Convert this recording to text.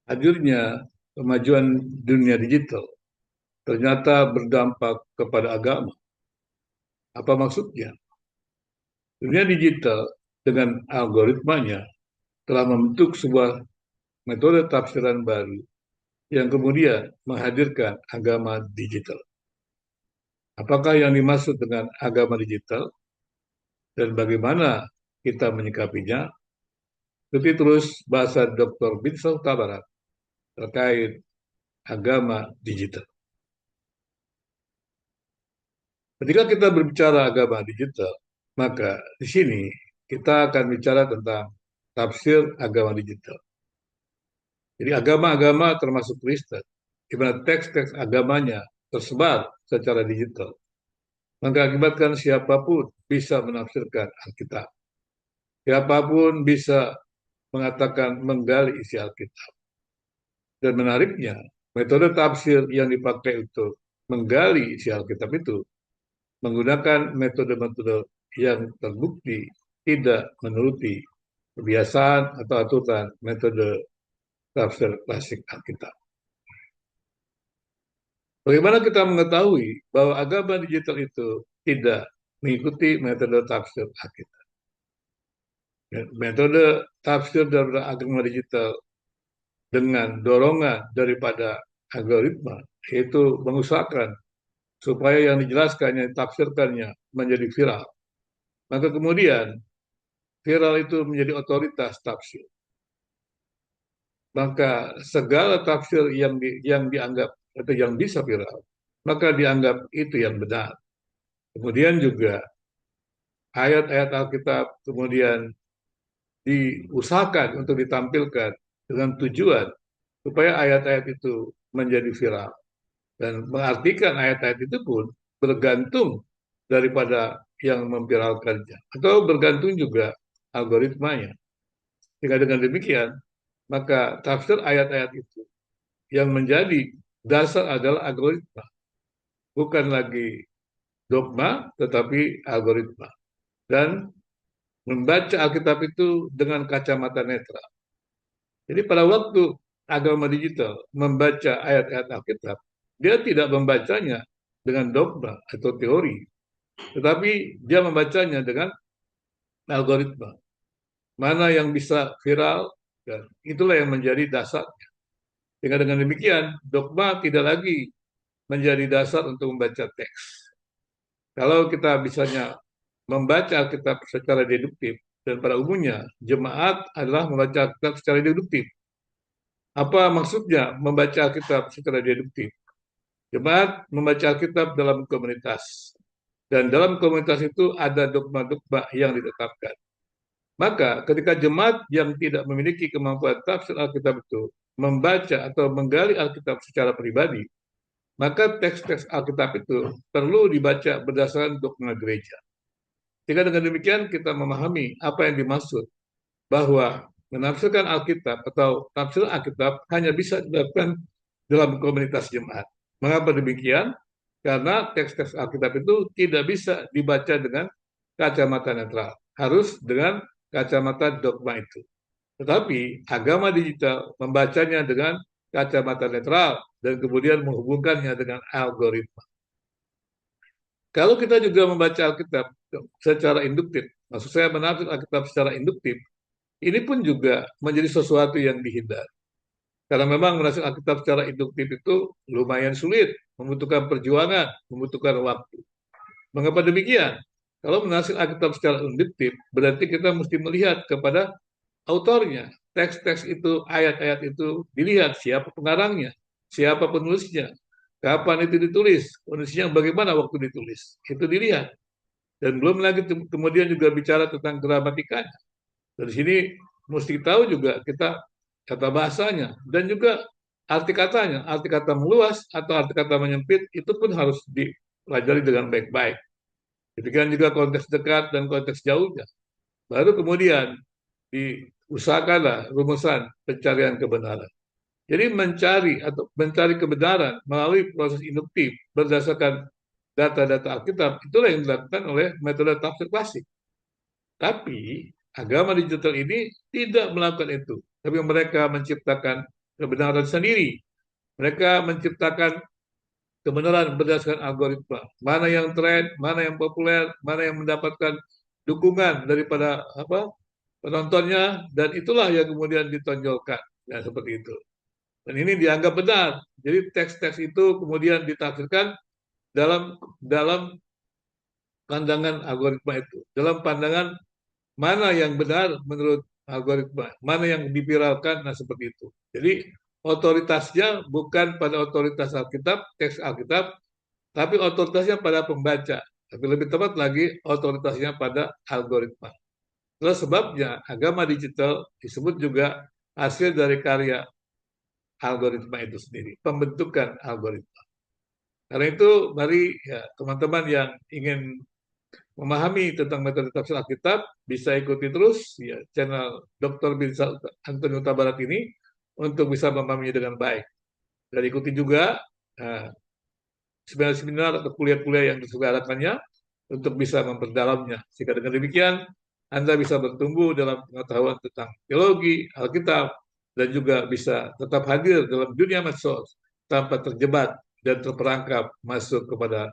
Hadirnya kemajuan dunia digital ternyata berdampak kepada agama. Apa maksudnya? Dunia digital dengan algoritmanya telah membentuk sebuah metode tafsiran baru yang kemudian menghadirkan agama digital. Apakah yang dimaksud dengan agama digital dan bagaimana kita menyikapinya? Ikuti terus bahasa Dr. Binsel Tabarat terkait agama digital. Ketika kita berbicara agama digital, maka di sini kita akan bicara tentang tafsir agama digital. Jadi agama-agama termasuk Kristen, di mana teks-teks agamanya tersebar secara digital, mengakibatkan siapapun bisa menafsirkan Alkitab. Siapapun bisa mengatakan menggali isi Alkitab. Dan menariknya, metode tafsir yang dipakai untuk menggali isi Alkitab itu menggunakan metode-metode yang terbukti tidak menuruti kebiasaan atau aturan metode tafsir klasik Alkitab. Bagaimana kita mengetahui bahwa agama digital itu tidak mengikuti metode tafsir Alkitab? Metode tafsir dari agama digital dengan dorongan daripada algoritma, yaitu mengusahakan supaya yang dijelaskannya, ditafsirkannya menjadi viral. Maka kemudian viral itu menjadi otoritas tafsir. Maka segala tafsir yang dianggap atau yang bisa viral, maka dianggap itu yang benar. Kemudian juga ayat-ayat Alkitab kemudian diusahakan untuk ditampilkan dengan tujuan supaya ayat-ayat itu menjadi viral. Dan mengartikan ayat-ayat itu pun bergantung daripada yang memviralkannya. Atau bergantung juga algoritmanya. Jika dengan demikian, maka tafsir ayat-ayat itu yang menjadi dasar adalah algoritma. Bukan lagi dogma, tetapi algoritma. Dan membaca Alkitab itu dengan kacamata netral. Jadi pada waktu agama digital membaca ayat-ayat Alkitab, dia tidak membacanya dengan dogma atau teori, tetapi dia membacanya dengan algoritma. Mana yang bisa viral, dan itulah yang menjadi dasarnya. Dengan demikian, dogma tidak lagi menjadi dasar untuk membaca teks. Kalau kita bisanya membaca Alkitab secara deduktif, dan pada umumnya jemaat adalah membaca Alkitab secara deduktif. Apa maksudnya membaca Alkitab secara deduktif? Jemaat membaca Alkitab dalam komunitas. Dan dalam komunitas itu ada dogma-dogma yang ditetapkan. Maka ketika jemaat yang tidak memiliki kemampuan tafsir Alkitab itu membaca atau menggali Alkitab secara pribadi, maka teks-teks Alkitab itu perlu dibaca berdasarkan dogma gereja. Jika dengan demikian kita memahami apa yang dimaksud bahwa menafsirkan Alkitab atau tafsir Alkitab hanya bisa dilakukan dalam komunitas jemaat. Mengapa demikian? Karena teks-teks Alkitab itu tidak bisa dibaca dengan kacamata netral. Harus dengan kacamata dogma itu. Tetapi agama digital membacanya dengan kacamata netral dan kemudian menghubungkannya dengan algoritma. Kalau kita juga membaca Alkitab secara induktif, maksud saya menafsir Alkitab secara induktif, ini pun juga menjadi sesuatu yang dihindari. Karena memang menafsir Alkitab secara induktif itu lumayan sulit, membutuhkan perjuangan, membutuhkan waktu. Mengapa demikian? Kalau menafsir Alkitab secara induktif, berarti kita mesti melihat kepada autornya. Teks-teks itu, ayat-ayat itu, dilihat siapa pengarangnya, siapa penulisnya, kapan itu ditulis, kondisinya bagaimana waktu ditulis. Itu dilihat. Dan belum lagi kemudian juga bicara tentang gramatikanya. Dari sini mesti tahu juga kita kata bahasanya dan juga arti katanya, arti kata meluas atau arti kata menyempit itu pun harus dipelajari dengan baik-baik. Demikian juga konteks dekat dan konteks jauhnya. Baru kemudian diusahakanlah rumusan pencarian kebenaran. Jadi mencari kebenaran melalui proses induktif berdasarkan data-data Alkitab itulah yang dilakukan oleh metode tafsir klasik. Tapi agama digital ini tidak melakukan itu. Tapi mereka menciptakan kebenaran sendiri. Mereka menciptakan kebenaran berdasarkan algoritma. Mana yang tren, mana yang populer, mana yang mendapatkan dukungan daripada penontonnya, dan itulah yang kemudian ditonjolkan. Ya, seperti itu. Dan ini dianggap benar. Jadi teks-teks itu kemudian ditafsirkan dalam dalam pandangan algoritma itu. Dalam pandangan mana yang benar menurut algoritma, mana yang dipiralkan, nah seperti itu. Jadi otoritasnya bukan pada otoritas Alkitab, teks Alkitab, tapi otoritasnya pada pembaca. Tapi lebih tepat lagi, otoritasnya pada algoritma. Itulah sebabnya agama digital disebut juga hasil dari karya algoritma itu sendiri, pembentukan algoritma. Karena itu, mari ya, teman-teman yang ingin memahami tentang metode tafsir Alkitab, bisa ikuti terus ya channel Dr. Binsal Antonio Tabarat ini untuk bisa memahaminya dengan baik. Dan ikuti juga uh, seminar-seminar atau kuliah-kuliah yang diselenggarakannya untuk bisa memperdalamnya. Sehingga dengan demikian, Anda bisa bertumbuh dalam pengetahuan tentang teologi, Alkitab, dan juga bisa tetap hadir dalam dunia medsos tanpa terjebak dan terperangkap masuk kepada